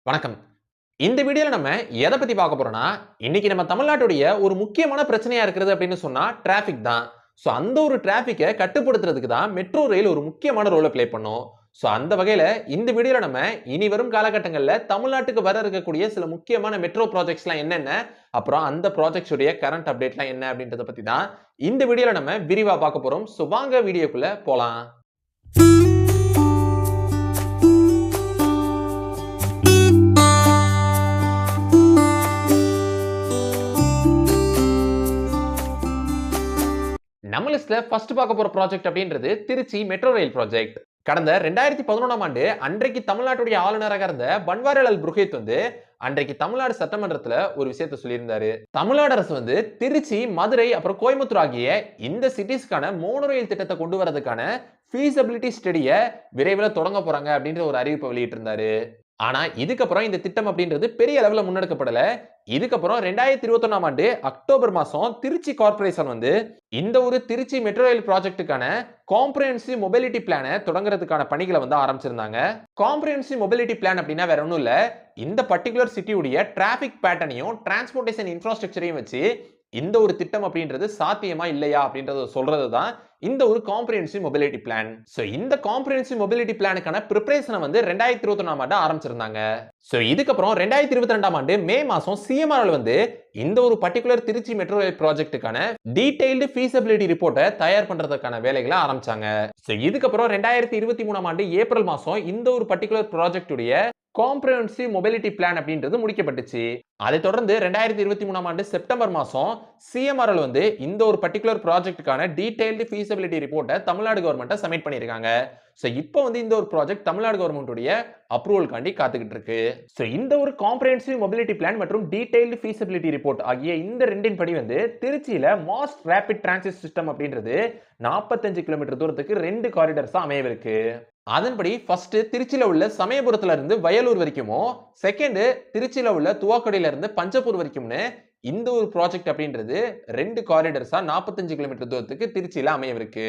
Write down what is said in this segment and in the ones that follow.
வணக்கம். இந்த வீடியோல நம்ம எதை பத்தி பார்க்க போறோம்னா, இன்னைக்கு நம்ம தமிழ்நாட்டுடைய ஒரு முக்கியமான பிரச்சனையா இருக்கிறது அப்படின்னு சொன்னா டிராபிக் தான். சோ அந்த ஒரு டிராபிக்க கட்டுப்படுத்துறதுக்கு தான் மெட்ரோ ரயில் ஒரு முக்கியமான ரோல ப்ளே பண்ணும். சோ அந்த வகையில இந்த வீடியோல நம்ம இனி வரும் காலகட்டங்கள்ல தமிழ்நாட்டுக்கு வர இருக்கக்கூடிய சில முக்கியமான மெட்ரோ ப்ராஜெக்ட்ஸ்லாம் என்னென்ன, அப்புறம் அந்த ப்ராஜெக்ட்ஸ் உடைய கரண்ட் அப்டேட்லாம் என்ன அப்படின்றத பத்தி தான் இந்த வீடியோல நம்ம விரிவா பார்க்க போறோம். சோ வாங்க வீடியோக்குள்ள போலாம். நம்ம லிஸ்ட்ல ஃபர்ஸ்ட் பார்க்க போற ப்ராஜெக்ட் அப்படின்றது திருச்சி மெட்ரோ ரயில் ப்ராஜெக்ட். கடந்த 2011ஆம் ஆண்டு அன்றைக்கு தமிழ்நாட்டுடைய ஆளுநராக இருந்த பன்வாரிலால் புரோஹித் அன்றைக்கு தமிழ்நாடு சட்டமன்றத்துல ஒரு விஷயத்தை சொல்லியிருந்தாரு. தமிழ்நாடு அரசு திருச்சி, மதுரை, அப்புறம் கோயம்புத்தூர் ஆகிய இந்த சிட்டிஸ்க்கான மோனோ ரயில் திட்டத்தை கொண்டு வரதுக்கான feasibility ஸ்டடிய விரைவில் தொடங்க போறாங்க அப்படின்ற ஒரு அறிவிப்பை வெளியிட்டு இருந்தாரு. ஆனா இதுக்கப்புறம் இந்த திட்டம் அப்படின்றது பெரிய அளவுல முன்னெடுக்கப்படல. இதுக்கப்புறம் 2021ஆம் ஆண்டு அக்டோபர் மாசம் திருச்சி கார்ப்பரேஷன் இந்த ஒரு திருச்சி மெட்ரோ ரயில் ப்ராஜெக்ட்டுக்கான காம்ப்ரிஹென்சிவ் மொபிலிட்டி பிளானை தொடங்குறதுக்கான பணிகளை ஆரம்பிச்சிருந்தாங்க. காம்ப்ரிஹென்சிவ் மொபிலிட்டி பிளான் அப்படின்னா வேற ஒன்றும் இல்ல, இந்த பர்டிகுலர் சிட்டியுடைய டிராபிக் பேட்டர்னையும் டிரான்ஸ்போர்டேஷன் இன்ஃப்ராஸ்ட்ரக்சரையும் வச்சு இந்த ஒரு திட்டம் அப்படின்றது சாத்தியமா இல்லையா அப்படின்றத சொல்றது தான் இந்த ஒரு காம்ப்ரிஹென்சிவ் மொபிலிட்டி பிளான். சோ இந்த காம்ப்ரிஹென்சிவ் மொபிலிட்டி பிளானுக்கான பிரிபரேஷனை 2021ஆம் ஆண்டு ஆரம்பிச்சிருந்தாங்க. சோ இதுக்கப்புறம் 2022ஆம் ஆண்டு மே மாசம் சிஎம்ஆர் இந்த ஒரு பர்டிகுலர் திருச்சி மெட்ரோ ரயில் ப்ராஜெக்ட்டுக்கான டீடைல்டு feasibility ரிப்போர்ட்டை தயார் பண்றதுக்கான வேலைகளை ஆரம்பிச்சாங்க. சோ இதுக்கப்புறம் 2023ஆம் ஆண்டு ஏப்ரல் மாசம் இந்த ஒரு பர்டிகுலர் ப்ராஜெக்ட்டுடைய காம்ப்ரிஹென்சிவ் மொபிலிட்டி பிளான் அப்படின்றது முடிக்கப்பட்டுச்சு. அதை தொடர்ந்து 2023ஆம் ஆண்டு செப்டம்பர் மாசம் சிஎம்ஆர்எல் இந்த ஒரு பர்டிகுலர் ப்ராஜெக்ட்டுக்கான டீடைல்டு feasibility ரிப்போர்ட்டை தமிழ்நாடு கவர்மெண்ட்டை சப்மிட் பண்ணிருக்காங்க. சோ இப்போ இந்த ஒரு ப்ராஜெக்ட் தமிழ்நாடு கவர்மெண்ட்டுடைய அப்ரூவல்காண்டி காத்துக்கிட்டு இருக்கு. சோ இந்த ஒரு காம்ப்ரிஹென்சிவ் மொபிலிட்டி பிளான் மற்றும் டீடைல்டு feasibility ரிப்போர்ட் ஆகிய இந்த ரெண்டின் படி திருச்சியில மாஸ் ரேபிட் டிரான்சிட் சிஸ்டம் அப்படின்றது 45 கிலோமீட்டர் தூரத்துக்கு 2 காரிடார்ஸா அமையவிருக்கு. அதன்படி ஃபர்ஸ்ட் திருச்சியில உள்ள சமயபுரத்துல இருந்து வயலூர் வரைக்கும், செகண்ட் திருச்சியில உள்ள துவாக்கடையில இருந்து பஞ்சப்பூர் வரைக்கும்னு இந்த ஒரு ப்ராஜெக்ட் அப்படின்றது 2 காரிடார்ஸா 45 கிலோமீட்டர் தூரத்துக்கு திருச்சியில அமையவிருக்கு.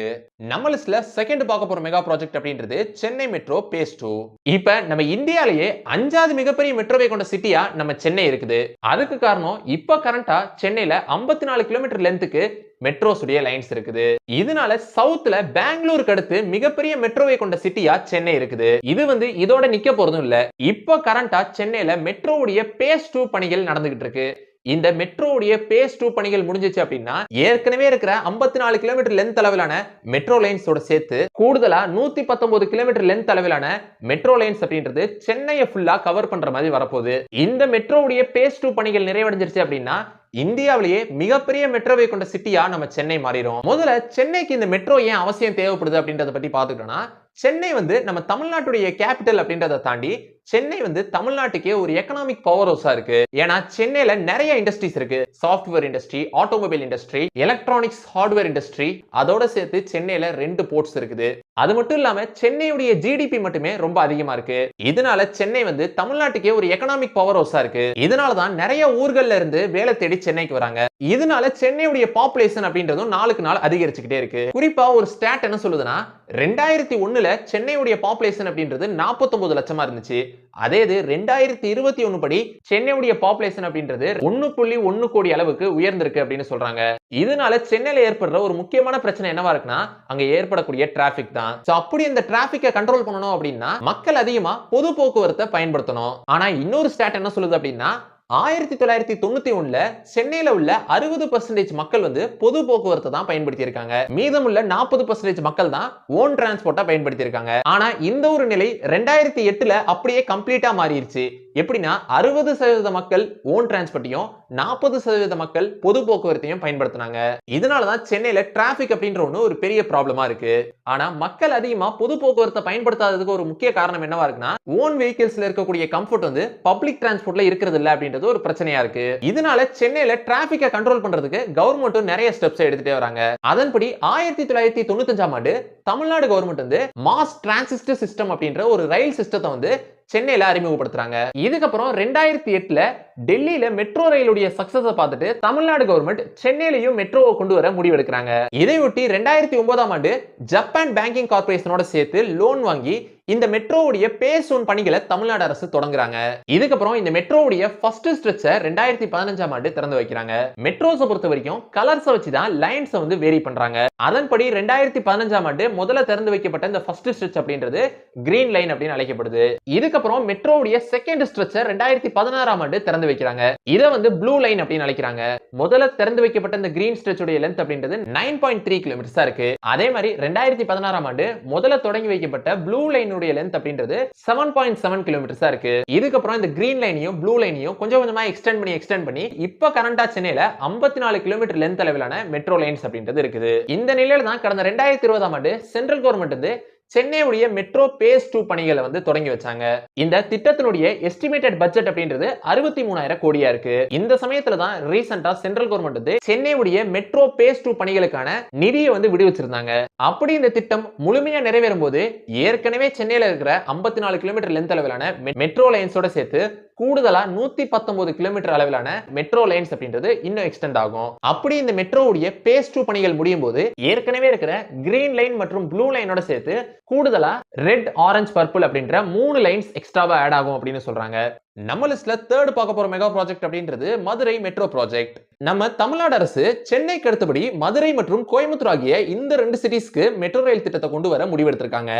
நம்ம லிஸ்ட்ல செகண்ட் பார்க்க போற மெகா ப்ராஜெக்ட் அப்படின்றது சென்னை மெட்ரோ பேஸ் 2. இப்ப நம்ம இந்தியாவிலேயே 5வது மிகப்பெரிய மெட்ரோவை கொண்ட சிட்டியா நம்ம சென்னை இருக்குது. அதுக்கு காரணம் இப்ப கரண்டா சென்னையில 54 கிலோமீட்டர் லென்த்துக்கு மெட்ரோஸ் உடைய லைன்ஸ் இருக்குது. இதனால சவுத்ல பெங்களூருக்கு அடுத்து மிகப்பெரிய மெட்ரோவை கொண்ட சிட்டியா சென்னை இருக்குது. இது இதோட நிக்க போறதும் இல்ல. இப்ப கரண்டா சென்னையில மெட்ரோவுடைய பேஸ் 2 பணிகள் நடந்துகிட்டு இருக்கு. இந்த மெட்ரோவுடைய பேஸ் 2 பணிகள் முடிஞ்சிச்சு அப்படின்னா ஏற்கனவே இருக்கிற 54 கிலோமீட்டர் லென்த் அளவிலான மெட்ரோ லைன்ஸோட சேர்த்து கூடுதலா 119 கிலோமீட்டர் லென்த் அளவிலான மெட்ரோ லைன்ஸ் அப்படின்றது சென்னையை ஃபுல்லா கவர் பண்ற மாதிரி வரப்போகுது. இந்த மெட்ரோவுடைய பேஸ் 2 பணிகள் நிறைவடைஞ்சிருச்சு அப்படின்னா இந்தியாவிலேயே மிகப்பெரிய மெட்ரோவை கொண்ட சிட்டியா நம்ம சென்னை மாறிடும். முதல்ல சென்னைக்கு இந்த மெட்ரோ ஏன் அவசியம் தேவைப்படுது அப்படின்றத பத்தி பாத்துக்கிட்டோம்னா, சென்னை நம்ம தமிழ்நாட்டுடைய கேபிட்டல் அப்படின்றத தாண்டி சென்னை தமிழ்நாட்டுக்கே ஒரு எக்கனாமிக் பவர் ஹவுஸா இருக்கு. ஏன்னா சென்னையில நிறைய இண்டஸ்ட்ரீஸ் இருக்கு. Software industry, automobile industry, electronics hardware industry, அதோட சேர்த்து சென்னையில 2 போர்ட்ஸ் இருக்குது. அது மட்டும் இல்லாம சென்னையுடைய ஜிடிபி மட்டுமே ரொம்ப அதிகமா இருக்கு. இதனால சென்னை தமிழ்நாட்டுக்கே ஒரு எக்கனாமிக் பவர் ஹவுஸா இருக்கு. இதனாலதான் நிறைய ஊர்கள்ல இருந்து வேலை தேடி சென்னைக்கு வராங்க. இதனால சென்னையுடைய பாப்புலேஷன் அப்படின்றதும் நாளுக்கு நாள் அதிகரிச்சுக்கிட்டே இருக்கு. குறிப்பா ஒரு ஸ்டாட் என்ன சொல்லுதுன்னா, 2001ல சென்னையுடைய பாப்புலேஷன் அப்படின்றது 49 லட்சமா இருந்துச்சு. அதே இது 2021 படி சென்னையுடைய பாப்புலேஷன் அப்படின்றது 1.1 கோடி அளவுக்கு உயர்ந்திருக்கு அப்படின்னு சொல்றாங்க. இதனால சென்னையில ஏற்படுற ஒரு முக்கியமான பிரச்சனை என்னவா இருக்குன்னா, அங்க ஏற்படக்கூடிய டிராபிக் தான். சோ அப்படி இந்த டிராபிக்கை கண்ட்ரோல் பண்ணணும் அப்படின்னா மக்கள் அதிகமா பொது போக்குவரத்தை பயன்படுத்தணும். ஆனா இன்னொரு ஸ்டாட் என்ன சொல்லுது அப்படின்னா, 1991ல சென்னையில உள்ள 60% மக்கள் பொது போக்குவரத்தை தான் பயன்படுத்தி இருக்காங்க. மீதமுள்ள 40% மக்கள் தான் ஓன் டிரான்ஸ்போர்ட்டா பயன்படுத்தி இருக்காங்க. ஆனா இந்த ஒரு நிலை 2008ல அப்படியே கம்ப்ளீட்டா மாறிடுச்சு. எப்படின்னா 60% மக்கள் ஓன் டிரான்ஸ்போர்ட்டையும் 40% மக்கள் பொது போக்குவரத்தையும் பயன்படுத்தினாங்க. இதனாலதான் சென்னையில டிராபிக் அப்படின்ற ஒரு பெரிய ப்ராப்ளமா இருக்கு. ஆனா மக்கள் அதிகமா பொது போக்குவரத்தை பயன்படுத்தாததுக்கு ஒரு முக்கிய காரணம் என்னவா இருக்குன்னா, ஓன் வெஹிக்கிள்ஸ்ல இருக்கக்கூடிய கம்ஃபர்ட் பப்ளிக் டிரான்ஸ்போர்ட்ல இருக்கிறது இல்ல அப்படின்றது ஒரு பிரச்சனையா இருக்கு. இதனால சென்னையில டிராபிக்கை கண்ட்ரோல் பண்றதுக்கு கவர்மெண்ட் நிறைய ஸ்டெப்ஸ் எடுத்துட்டே வராங்க. அதன்படி 1995ஆம் ஆண்டு Tamil Nadu government mass transit system அப்படின்ற ஒரு ரயில் சிஸ்டத்தை சென்னையில அறிமுகப்படுத்துறாங்க. இதுக்கப்புறம் 2008ல டெல்லியில மெட்ரோ ரயிலுடைய சக்சஸை பார்த்துட்டு தமிழ்நாடு கவர்மெண்ட் சென்னையிலையும் மெட்ரோவை கொண்டு வர முடிவெடுக்கிறாங்க. இதையொட்டி 2009ஆம் ஆண்டு ஜப்பான் பேங்கிங் கார்ப்பரேஷனோட சேர்த்து லோன் வாங்கி இந்த மெட்ரோவுடைய பேஸ் ஒன் பணிகளை தமிழ்நாடு அரசு தொடங்குறாங்க. இதுக்கப்புறம் இந்த மெட்ரோவுடைய ஃபர்ஸ்ட் ஸ்ட்ரெச்சை 2015ஆம் ஆண்டு திறந்து வைக்கிறாங்க. மெட்ரோஸை பொறுத்த வரைக்கும் கலர்ஸை வச்சு தான் லைன்ஸை வந்து வேரி பண்றாங்க. அதன்படி 2015ஆம் ஆண்டு முதல்ல திறந்து வைக்கப்பட்ட இந்த ஃபர்ஸ்ட் ஸ்ட்ரெச் அப்படின்றது கிரீன் லைன் அப்படின்னு அழைக்கப்படுது. இதுக்கப்புறம் மெட்ரோவுடைய செகண்ட் ஸ்ட்ரெச்சை 2016ஆம் ஆண்டு திறந்து வைக்கிறாங்க. இதை வந்து ப்ளூ லைன் அப்படின்னு அழைக்கிறாங்க. முதல்ல திறந்து வைக்கப்பட்ட இந்த கிரீன் ஸ்ட்ரெச் உடைய லென்த் அப்படின்றது 9.3 கிலோமீட்டர்ஸா இருக்கு. அதே மாதிரி 2016ஆம் ஆண்டு முதல்ல தொடங்கி வைக்கப்பட்ட ப்ளூ லைன் உடைய லென்த் அப்படின்றது 7.7 கிலோமீட்டர்ஸா இருக்கு. இதுக்கப்புறம் இந்த கிரீன் லைனையும் ப்ளூ லைனையும் கொஞ்சம் கொஞ்சமா எக்ஸ்டெண்ட் பண்ணி இப்ப கரண்டா சென்னையில 54 கிலோமீட்டர் லென்த் அளவிலான மெட்ரோ லைன்ஸ் அப்படின்றது இருக்குது. இந்த நிலையில தான் கடந்த 2020ஆம் ஆண்டு சென்ட்ரல் கவர்மெண்ட் வந்து சென்னையுடைய மெட்ரோ பேஸ் 2 பணிகளை வந்து தொடங்கி வச்சாங்க. இந்த திட்டத்தினுடைய எஸ்டிமேட்டட் பட்ஜெட் அப்படின்றது 63,000 கோடியா இருக்கு. இந்த சமயத்துல தான் ரீசெண்டா சென்ட்ரல் கவர்மெண்ட் வந்து சென்னையுடைய மெட்ரோ பேஸ் 2 பணிகளுக்கான நிதியை வந்து விடுவிச்சிருந்தாங்க. அப்படி இந்த திட்டம் முழுமையா நிறைவேறும் போது ஏற்கனவே சென்னையில இருக்கிற 54 கிலோமீட்டர் லென்த் அளவிலான மெட்ரோ லைன்ஸோட சேர்த்து கூடுதலா 119 கிலோமீட்டர் அளவிலான மெட்ரோ லைன்ஸ் அப்படின்றது இன்னும் எக்ஸ்டெண்ட் ஆகும். அப்படி இந்த மெட்ரோவுடைய பேஸ் 2 பணிகள் முடியும் போது ஏற்கனவே இருக்கிற கிரீன் லைன் மற்றும் ப்ளூ லைனோட சேர்த்து கூடுதலா ரெட், ஆரஞ்சு, பர்பிள் அப்படின்ற 3 லைன்ஸ் எக்ஸ்ட்ராவா ஆட் ஆகும் அப்படின்னு சொல்றாங்க. நம்ம லிஸ்ட்ல தேர்ட் பார்க்க போற மெகா ப்ராஜெக்ட் அப்படின்றது மதுரை மெட்ரோ ப்ராஜெக்ட். நம்ம தமிழ்நாடு அரசு சென்னைக்கு அடுத்தபடி மதுரை மற்றும் கோயம்புத்தூர் ஆகிய இந்த 2 சிட்டிஸ்க்கு மெட்ரோ ரயில் திட்டத்தை கொண்டு வர முடிவெடுத்திருக்காங்க.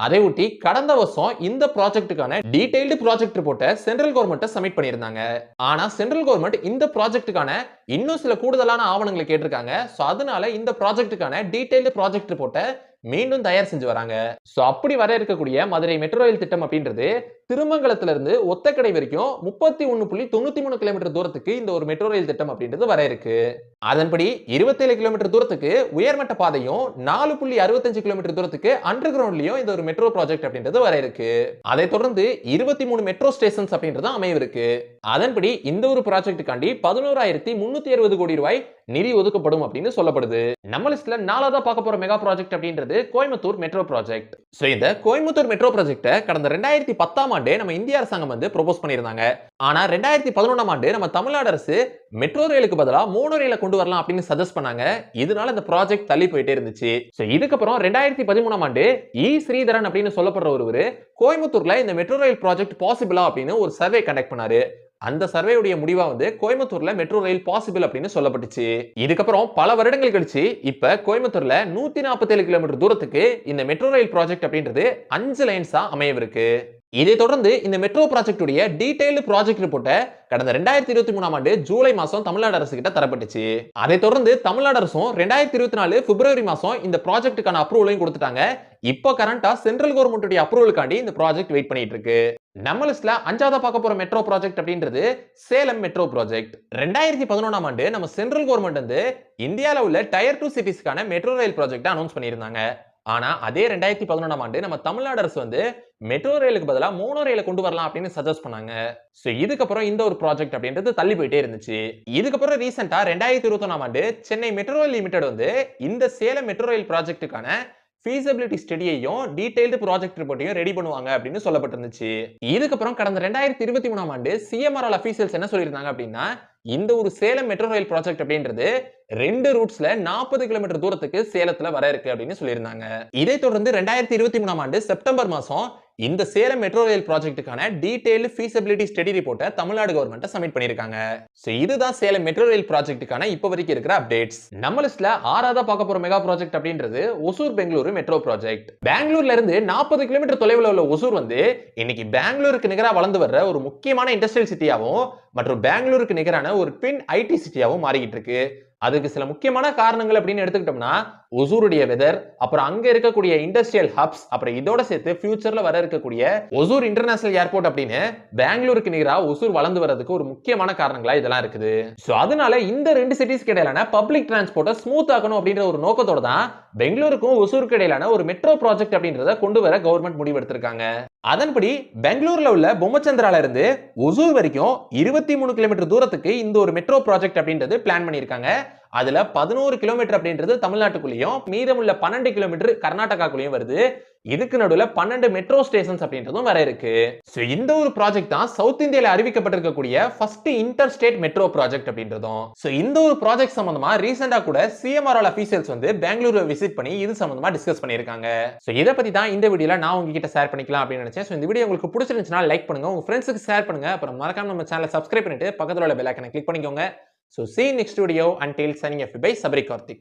அதை ஒட்டி கடந்த வருஷம் இந்த ப்ராஜெக்ட்டுக்கான டீடைல்டு ப்ராஜெக்ட் ரிப்போர்ட்டை சென்ட்ரல் கவர்மெண்ட் சப்மிட் பண்ணியிருந்தாங்க. ஆனா சென்ட்ரல் கவர்மெண்ட் இந்த ப்ராஜெக்ட்டுக்கான இன்னும் சில கூடுதலான ஆவணங்களை கேட்டிருக்காங்க. சோ அதனால இந்த ப்ராஜெக்ட்டுக்கான டீடைல்டு ப்ராஜெக்ட் ரிப்போர்ட்டை மீண்டும் தயார் செஞ்சு வராங்க. சோ அப்படி வர இருக்கக்கூடிய மதுரை மெட்ரோ ரயில் திட்டம் அப்படின்றது திருமங்கலத்துல இருந்து ஒத்தக்கடை வரைக்கும் 31.93 கிலோமீட்டர் தூரத்துக்கு இந்த ஒரு மெட்ரோ ரயில் திட்டம் அப்படின்றது வர இருக்கு. அதன்படி 27 கிலோமீட்டர் தூரத்துக்கு உயர்மட்ட பாதையும் 4.65 கிலோமீட்டர் தூரத்துக்கு அண்டர் கிரவுண்ட்லயும் இந்த ஒரு மெட்ரோ ப்ராஜெக்ட் அப்படின்றது வர இருக்கு. அதை தொடர்ந்து 23 மெட்ரோ ஸ்டேஷன்ஸ் அப்படின்றது அமைவிருக்கு. அதன்படி இந்த ஒரு ப்ராஜெக்ட்டுக்காண்டி 11,360 கோடி ரூபாய் நிதி ஒதுக்கப்படும் அப்படின்னு சொல்லப்படுது. நம்ம லிஸ்ட்ல 4ஆவதா பார்க்க போற மெகா ப்ராஜெக்ட் அப்படின்றது கோயம்புத்தூர் மெட்ரோ ப்ராஜெக்ட். சோ இந்த கோயம்புத்தூர் மெட்ரோ ப்ராஜெக்ட்டை கடந்த 2010ஆம் ஆண்டு நம்ம இந்திய அரசாங்கம் வந்து ப்ரோபோஸ் பண்ணியிருந்தாங்க. ஆனா 2011ஆம் ஆண்டு நம்ம தமிழ்நாடு அரசு மெட்ரோ ரயிலுக்கு பதிலா மோனோ ரயிலை கொண்டு வரலாம் அப்படின்னு சஜஸ்ட் பண்ணாங்க. இதனால இந்த ப்ராஜெக்ட் தள்ளி போயிட்டே இருந்துச்சு. சோ இதுக்கப்புறம் 2013ஆம் ஆண்டு ஸ்ரீதரன் அப்படின்னு சொல்லப்படுற ஒருவர் கோயம்புத்தூர்ல இந்த மெட்ரோ ரயில் ப்ராஜெக்ட் பாசிபிளா அப்படின்னு ஒரு சர்வே கண்டக்ட் பண்ணாரு. அந்த சர்வேயுடைய முடிவா வந்து கோயம்புத்தூர்ல மெட்ரோ ரயில் பாசிபிள் அப்படின்னு சொல்லப்பட்டுச்சு. இதுக்கப்புறம் பல வருடங்கள் கழிச்சு இப்ப கோயம்புத்தூர்ல 147 கிலோமீட்டர் தூரத்துக்கு இந்த மெட்ரோ ரயில் ப்ராஜெக்ட் அப்படின்றது 5 லைன்ஸா அமையவிருக்கு. இதை தொடர்ந்து இந்த மெட்ரோ ப்ராஜெக்ட் உடைய டீடைல்டு ப்ராஜெக்ட் ரிப்போர்ட்டை கடந்த 2023ஆம் ஆண்டு ஜூலை மாசம் தமிழ்நாடு அரசு கிட்ட தரப்பட்டுச்சு. அதை தொடர்ந்து தமிழ்நாடு அரசும் 2024 பிப்ரவரி மாசம் இந்த ப்ராஜெக்ட்டுக்கான அப்ரூவலையும் கொடுத்துட்டாங்க. இப்போ கரண்டா சென்ட்ரல் கவர்மெண்ட் அப்ரூவலுக்காண்டி இந்த ப்ராஜெக்ட் வெயிட் பண்ணிட்டு இருக்கு. நம்ம லிஸ்ட்ல 5ஆவதா பார்க்க போற மெட்ரோ ப்ராஜெக்ட் அப்படின்றது சேலம் மெட்ரோ ப்ராஜெக்ட். 2011ஆம் ஆண்டு நம்ம சென்ட்ரல் கவர்மெண்ட் வந்து இந்தியால உள்ள டயர் 2 சிட்டிஸ்க்கான மெட்ரோ ரயில் ப்ராஜெக்ட் அனௌன்ஸ் பண்ணியிருந்தாங்க. ஆனா அதே 2011ஆம் ஆண்டு நம்ம தமிழ்நாடு அரசு வந்து மெட்ரோ ரயிலுக்கு பதிலா மோனோ ரயிலை கொண்டு வரலாம் அப்படின்னு சஜஸ்ட் பண்ணாங்க. சோ இதுக்கப்புறம் இந்த ஒரு ப்ராஜெக்ட் அப்படின்றது தள்ளி போயிட்டே இருந்துச்சு. இதுக்கப்புறம் ரீசெண்டா 2021ஆம் ஆண்டு சென்னை மெட்ரோ ரயில் லிமிடெட் வந்து இந்த சேலம் மெட்ரோ ரயில் ப்ராஜெக்ட்டுக்கான feasibility ஸ்டடியையும் டீடைல்டு ப்ராஜெக்ட் ரிப்போர்ட்டையும் ரெடி பண்ணுவாங்க அப்படின்னு சொல்லப்பட்டிருந்துச்சு. இதுக்கப்புறம் கடந்த 2023ஆம் ஆண்டு சிஎம்ஆர்எல் அபிஷியல்ஸ் என்ன சொல்லியிருந்தாங்க அப்படின்னா இந்த ஒரு சேலம் மெட்ரோ ரயில் ப்ராஜெக்ட் அப்படின்றது 2 ரூட்ஸ்ல 40 கிலோமீட்டர் தூரத்துக்கு சேலத்துல வர இருக்கு அப்படின்னு சொல்லியிருந்தாங்க. இதை தொடர்ந்து 2023ஆம் ஆண்டு செப்டம்பர் மாசம் இந்த சேலம் மெட்ரோ ரயில் ப்ராஜெக்ட்டுக்கான டீடைல்டு feasibility ஸ்டடி ரிப்போர்ட்டை தமிழ்நாடு கவர்மெண்ட் சப்மிட் பண்ணிருக்காங்க. சோ இதுதான் சேலம் மெட்ரோ ரயில் ப்ராஜெக்ட்டுக்கான இப்ப வரைக்கும் இருக்கிற அப்டேட்ஸ். நம்ம லிஸ்ட்ல 6ஆவதா பார்க்க போற மெகா ப்ராஜெக்ட் அப்படின்றது ஒசூர் பெங்களூரு மெட்ரோ ப்ராஜெக்ட். பெங்களூர்ல இருந்து 40 கிலோமீட்டர் தொலைவில் உள்ள ஒசூர் வந்து இன்னைக்கு பெங்களூருக்கு நிகரா வளர்ந்து வர்ற ஒரு முக்கியமான இண்டஸ்ட்ரியல் சிட்டியாவும் மற்றும் பெங்களூருக்கு நிகரான ஒரு ட்வின் ஐடி சிட்டியாவும் மாறிக்கிட்டு இருக்கு. அதுக்கு சில முக்கியமான காரணங்கள் அப்படின்னு எடுத்துக்கிட்டோம்னா ஒசூருடைய வெதர், அப்புறம் அங்க இருக்கக்கூடிய இண்டஸ்ட்ரியல் ஹப்ஸ், அப்புறம் இதோட சேர்த்து ஃபியூச்சர்ல வர இருக்கக்கூடிய ஒசூர் இன்டர்நேஷனல் ஏர்போர்ட் அப்படின்னு பெங்களூருக்கு நிகரா ஒசூர் வளர்ந்து வரதுக்கு ஒரு முக்கியமான காரணங்களா இதெல்லாம் இருக்குது. சோ அதனால இந்த 2 சிட்டிஸ்க்கு இடையிலான பப்ளிக் டிரான்ஸ்போர்ட்டை ஸ்மூத் ஆக்கணும் அப்படின்ற ஒரு நோக்கத்தோட தான் பெங்களூருக்கும் ஒசூருக்கு இடையிலான ஒரு மெட்ரோ ப்ராஜெக்ட் அப்படின்றத கொண்டு வர கவர்மெண்ட் முடிவெடுத்திருக்காங்க. அதன்படி பெங்களூர்ல உள்ள பொம்மச்சந்திரால இருந்து ஒசூர் வரைக்கும் 23 கிலோமீட்டர் தூரத்துக்கு இந்த ஒரு மெட்ரோ ப்ராஜெக்ட் அப்படின்றது பிளான் பண்ணியிருக்காங்க. அதுல 11 கிலோமீட்டர் அப்படின்றது தமிழ்நாட்டுக்குள்ளேயும் மீதமுள்ள 12 கிலோமீட்டர் கர்நாடகாக்குள்ளேயும் வருது. இதுக்கு நடுவுல 12 மெட்ரோ ஸ்டேஷன்ஸ் அப்படின்றதும் வேற இருக்கு. சோ இந்த ஒரு ப்ராஜெக்ட் தான் சவுத் இந்தியால அறிவிக்கப்பட்டிருக்கக்கூடிய first inter state metro project அப்படின்றதும். சோ இந்த ஒரு ப்ராஜெக்ட் சம்பந்தமா ரீசெண்டா கூட சிஎம்ஆர்எல் அபிஷியல்ஸ் வந்து பெங்களூரு விசிட் பண்ணி இது சம்பந்தமா டிஸ்கஸ் பண்ணிருக்காங்க. சோ இத பத்தி தான் இந்த வீடியோல நான் உங்ககிட்ட ஷேர் பண்ணிக்கலாம் அப்படின்னு நினைச்சேன். சோ இந்த வீடியோ உங்களுக்கு பிடிச்சிருந்துச்சுனா லைக் பண்ணுங்க, உங்க ஃப்ரெண்ட்ஸ்க்கு ஷேர் பண்ணுங்க, அப்புறம் மறக்காம நம்ம சேனலை சப்ஸ்கிரைப் பண்ணிட்டு பக்கத்துல உள்ள பெல் ஐகானை கிளிக் பண்ணிக்கோங்க. So see you next video. Until signing off by Sabri Karthik.